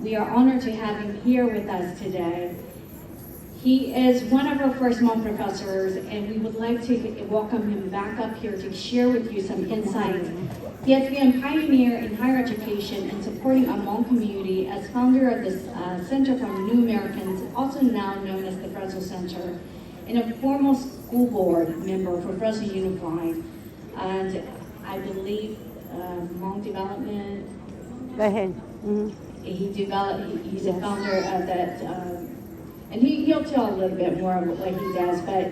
We are honored to have him here with us today. He is one of our first Hmong professors, and we would like to welcome him back up here to share with you some insights. He has been a pioneer in higher education and supporting our Hmong community as founder of the Center for New Americans, also now known as the Fresno Center, and a former school board member for Fresno Unified. And I believe Hmong Development. Go ahead. He's a founder of that, and he'll tell a little bit more about what he does, but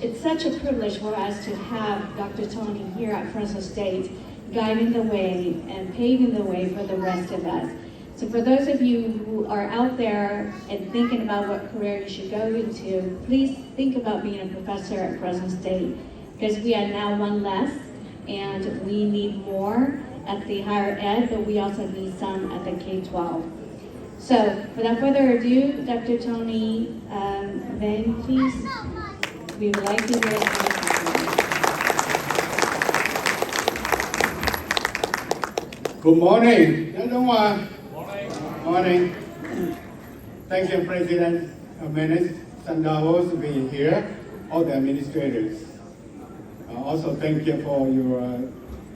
it's such a privilege for us to have Dr. Tony here at Fresno State guiding the way and paving the way for the rest of us. So for those of you who are out there and thinking about what career you should go into, please think about being a professor at Fresno State, because we are now one less, and we need more at the higher ed, but we also need some at the K-12. So without further ado, Dr. Tony Vang, please. We would like to hear from you. Good morning, everyone. Morning. Thank you, President Jimenez-Sandoval, for being here, all the administrators. Also, thank you for your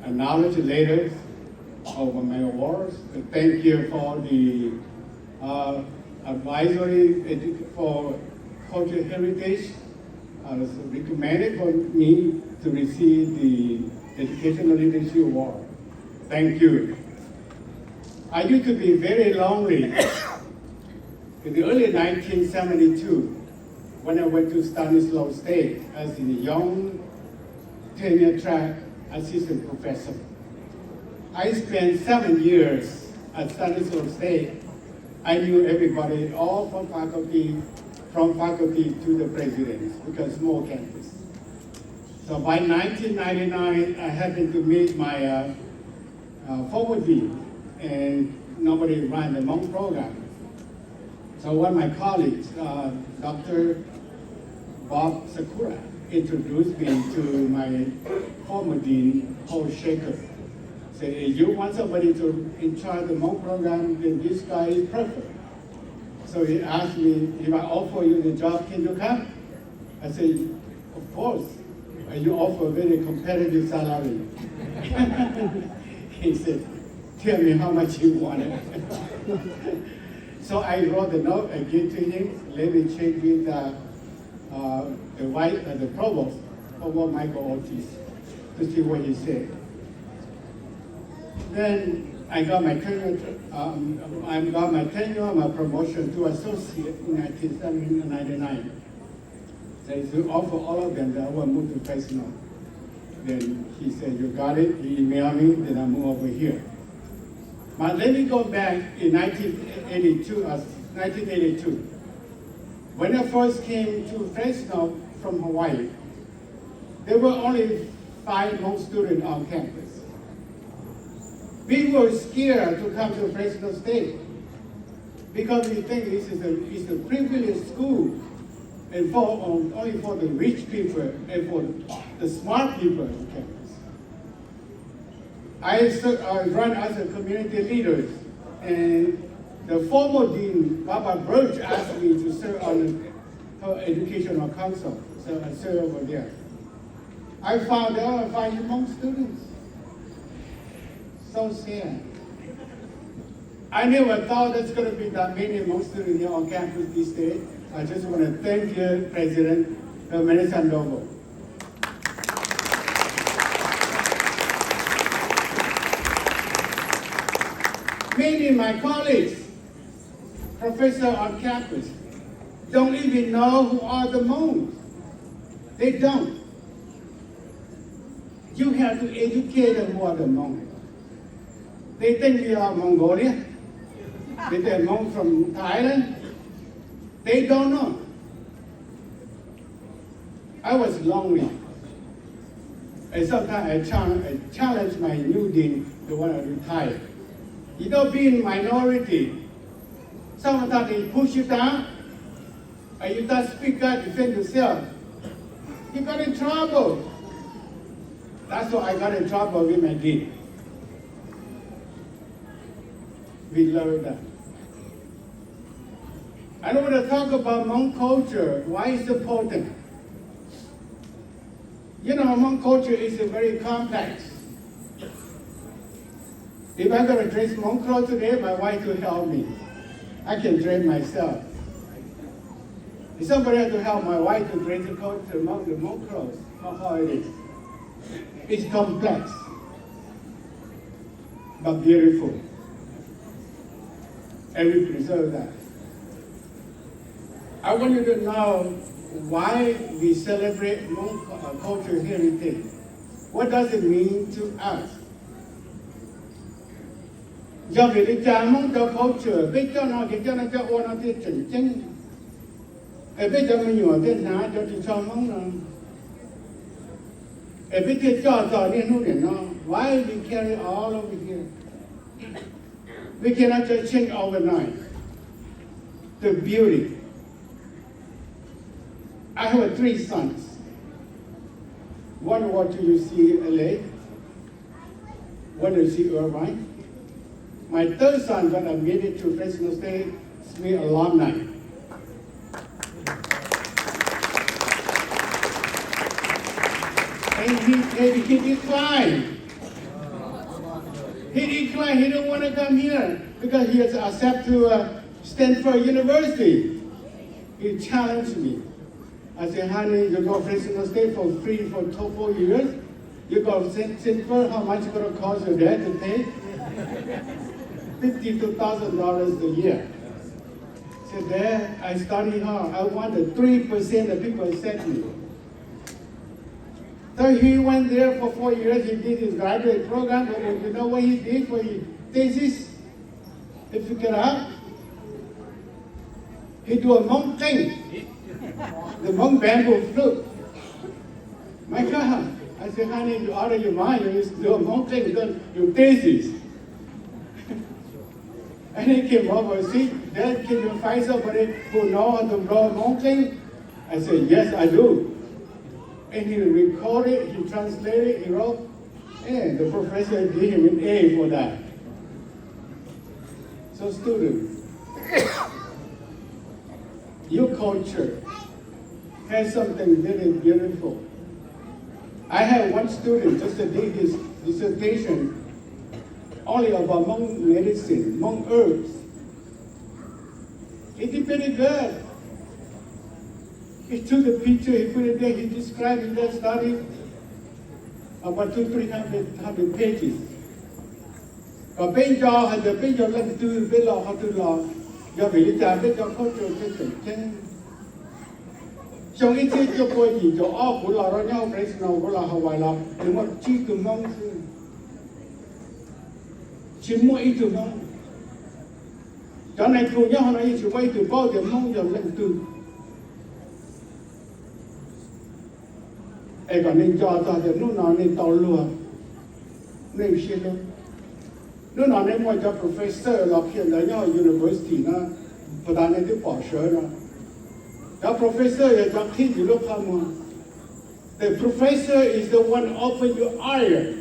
knowledge letters of my awards. Thank you for the advisory for cultural heritage. It was recommended for me to receive the Educational Leadership Award. Thank you. I used to be very lonely in the early 1972 when I went to Stanislaus State as a young tenure-track assistant professor. I spent 7 years at Stanislaus State. I knew everybody, all from faculty to the presidents, because small campus. So by 1999, I happened to meet my former dean, and nobody ran the Hmong program. So one of my colleagues, Dr. Bob Sakura, introduced me to my former dean, Paul Shaker. Said, if you want somebody to in charge of the Hmong program, then this guy is perfect. So he asked me, if I offer you the job, can you come? I said, of course. You offer a very competitive salary. He said, tell me how much you want it. So I wrote a note and gave to him. Let me check with the provost, Michael Ortiz, to see what he said. Then I got my tenure, my promotion to associate in 1999. So he offered all of them that I will move to Fresno. Then he said, you got it, he emailed me, then I moved over here. But let me go back in 1982. When I first came to Fresno from Hawaii, there were only 5 Hmong students on campus. We were scared to come to Fresno State because we think this is a privileged school and only for the rich people and for the smart people on campus. I run as a community leader, and the former dean, Barbara Birch, asked me to serve on her educational council, so I serve over there. I found out 5 Hmong students. So sad. I never thought there's going to be that many Hmong students here on campus these days. I just want to thank you, President Jimenez-Sandoval. Many of my colleagues, professors on campus, don't even know who are the Hmongs. They don't. You have to educate them who are the Hmong. They think we are Mongolia. They think Hmong from Thailand. They don't know. I was lonely. And sometimes I challenge my new dean, the one I retired. You know, being minority, sometimes they push you down, and you don't speak out, defend yourself. You got in trouble. That's why I got in trouble with my dean. We learn that. I don't want to talk about Hmong culture, why it's important. You know, Hmong culture is very complex. If I'm going to dress Hmong clothes today, my wife will help me. I can dress myself. If somebody has to help my wife to dress the Hmong clothes, not how it is. It's complex, but beautiful. And we preserve that. I want you to know why we celebrate Hmong culture heritage. What does it mean to us? Do vì lý cha Hmong cho culture, biết cho nó thì cho nó cho ô nó thì chỉnh chỉnh. Biết cho mình nhỏ thế nào cho thì cho Hmong nó. Biết thì cho điนู่นนี่ nó. Why we carry all over here? We cannot just change overnight. The beauty. I have 3 sons. One went to UCLA. One to UC Irvine. My 3rd son got admitted to Fresno State, Smith alumni. And he declined. He declined. He didn't want to come here because he has accepted to Stanford University. He challenged me. I said, honey, you go to Fresno State for free for 4 years. You go to Stanford, how much is going to cost your dad to pay? $52,000 a year. I said, Dad, I studied hard. I wanted 3% of people accept me. So he went there for 4 years. He did his graduate program. But you know what he did for his thesis? If you get up, he do a Hmong thing. The Hmong bamboo flute. My God. I said, honey, you out of your mind. You do a Hmong thing. You done your thesis. And he came over, see, Dad, can you find somebody who knows how to blow a Hmong thing? I said, yes, I do. And he recorded, he translated, he wrote, and the professor gave him an A for that. So students, your culture has something very beautiful. I had one student just did his dissertation only about Hmong medicine, Hmong herbs. He did pretty good. He took the picture, he put it there, he described in that study about 200-300 pages. Còn bên cho lần tư, bên lò họ tư lò, do vì lý trả bên cho có cho chân. Trong ít thế cho cô gì cho của lò đó nhau, Fresno của lò Hawaii lò, nhưng mà chỉ từ Hmong thôi. Chỉ mua ít từ Hmong. Cho này cùng nhau họ nói chỉ mua ít từ bao giờ Hmong giờ lần tư. Còn nên cho thì lúc nào nên tàu lùa, nên xe luôn. Lúc nào nên mua cho professor lọc hiện ở nhau university nó, và ta nên tiếp bỏ sớ nó. The professor is not teach you look how the professor is the one open your eye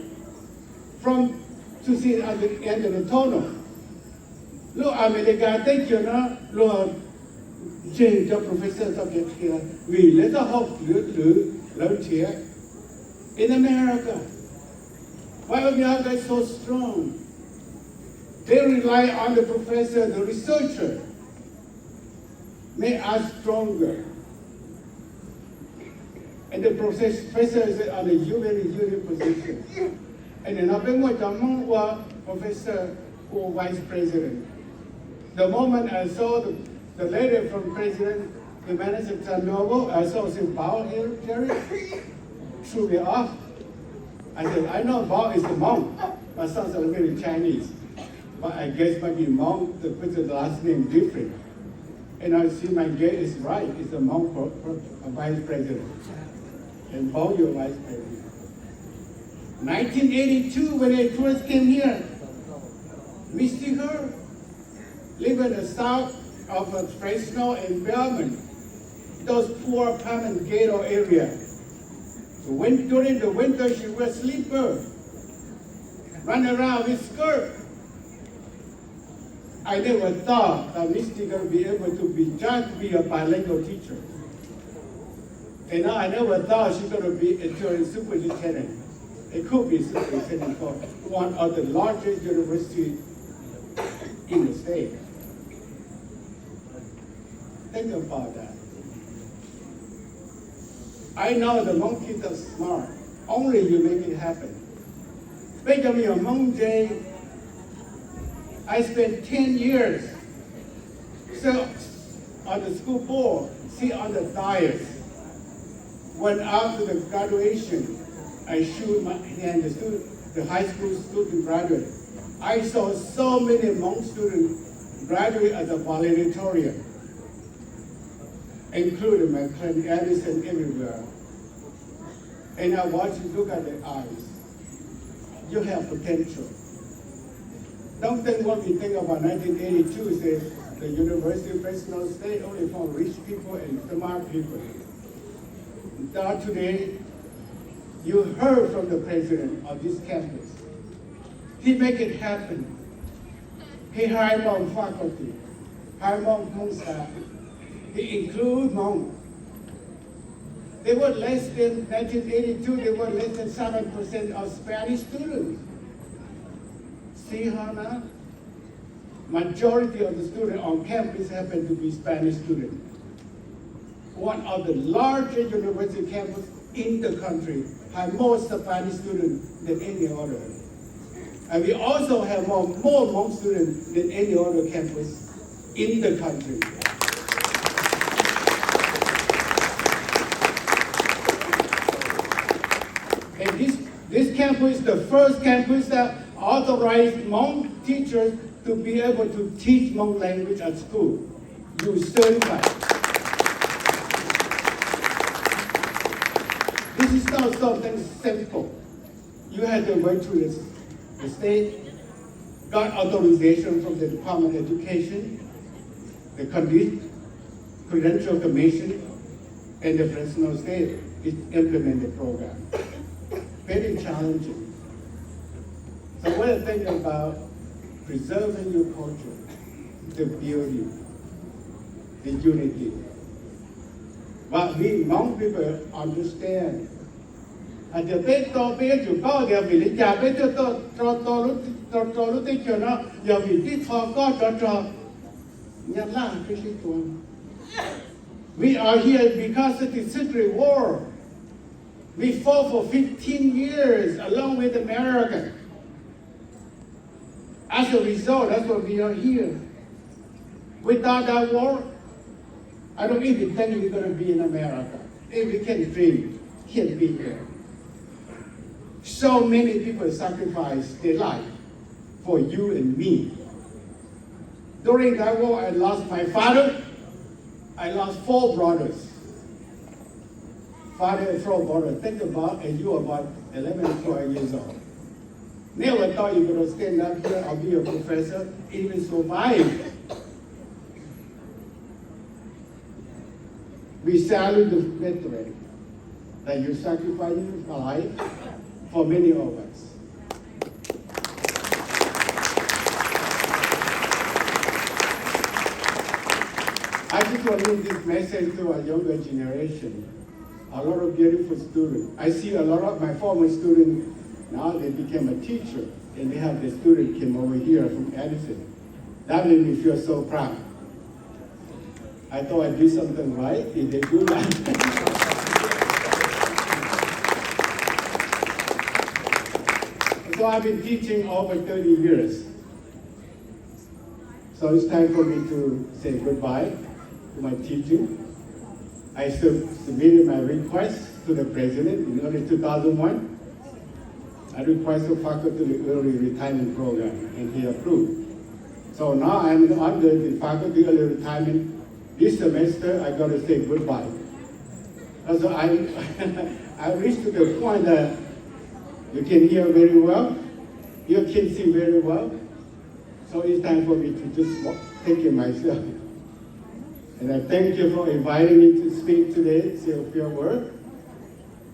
from to see at the end of the tunnel. Look, America take you now, look, change the professor subject here. We let the hope learn here. In America, why America is so strong? They rely on the professor, the researcher. Make us stronger. And the professor is on a very unique position. And then I've been with professor or vice president. The moment I saw the letter from President Jimenez-Sandoval, I saw him bow here, Jerry, threw me off. I said, I know Bao is the Hmong. My sons are very Chinese. But I guess maybe Hmong, the last name different. And I see my guess is right. It's a Hmong vice president. And Bao, your vice president. 1982, when I first came here, Mr. Her lived in the south of Fresno and Belmont, those poor apartment ghetto area. So during the winter, she wear slipper, run around with skirt. I never thought that Misty going to be able to be a bilingual teacher. And I never thought she's going to be a superintendent. It could be superintendent for one of the largest universities in the state. Think about that. I know the Hmong kids are smart. Only you make it happen. Benjamin Hmong J, I spent 10 years so on the school board, sit on the dais. When after the graduation, I shoot my hand, the high school student graduate. I saw so many Hmong students graduate as a valedictorian, including my friend Edison everywhere. And I watch you look at the eyes. You have potential. Don't think what we think about 1982 says the University of Fresno State only for rich people and smart people. Now today, you heard from the president of this campus. He make it happen. He hired more faculty, hired more Hmong staff. He includes Hmong. They were less than 1982. They were less than 7% of Spanish students. See how now? Majority of the students on campus happen to be Spanish students. One of the largest university campuses in the country have more Spanish students than any other. And we also have more Hmong students than any other campus in the country. And this campus is the first campus that authorized Hmong teachers to be able to teach Hmong language at school. You certified. This is not something simple. You had to go to the state, got authorization from the Department of Education, the Credential Commission, and the Fresno State implement the program. Very challenging. So what I think about preserving your culture, the beauty, the unity. What we Hmong people understand. At the best of it, you call the village, we are here because of the Civil War. We fought for 15 years along with America. As a result, that's why we are here. Without that war, I don't even think we're going to be in America. If we can dream, can't be here. So many people sacrifice their life for you and me. During that war, I lost my father. I lost 4 brothers. Father and 4 brothers. Think about, and you about 11, 12 years old. Never thought you were going to stand up here or be a professor, even survive. We salute the veteran that you sacrificed your life for many of us. I just want to leave this message to our younger generation. A lot of beautiful students. I see a lot of my former students, now they became a teacher, and they have the student came over here from Edison. That made me feel so proud. I thought I did something right. Did they do that? So I've been teaching over 30 years. So it's time for me to say goodbye to my teaching. I submitted my request to the president in early 2001. I requested faculty early retirement program, and he approved. So now I'm under the faculty early retirement. This semester, I got to say goodbye. So I reached to the point that you can hear very well, you can see very well. So it's time for me to just take care of myself. And I thank you for inviting me to speak today, say a few words.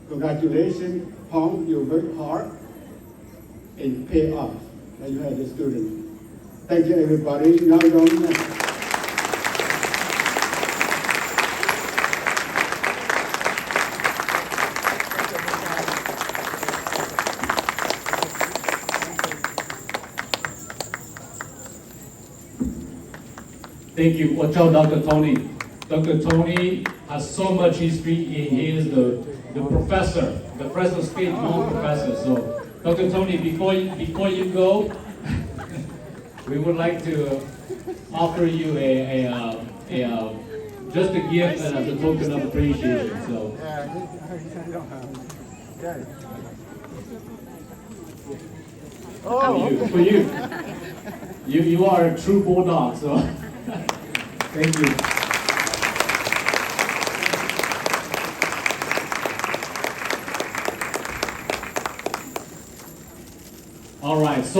Congratulations, Hong, you worked hard and pay off. And you had the student. Thank you, everybody. Now, Thank you. Watch out, Dr. Tony. Dr. Tony has so much history. He is the professor, the Fresno State Hmong professor. So, Dr. Tony, before you go, we would like to offer you just a gift and as a token of appreciation. So, for you. You are a true bulldog. So, thank you. All right. So.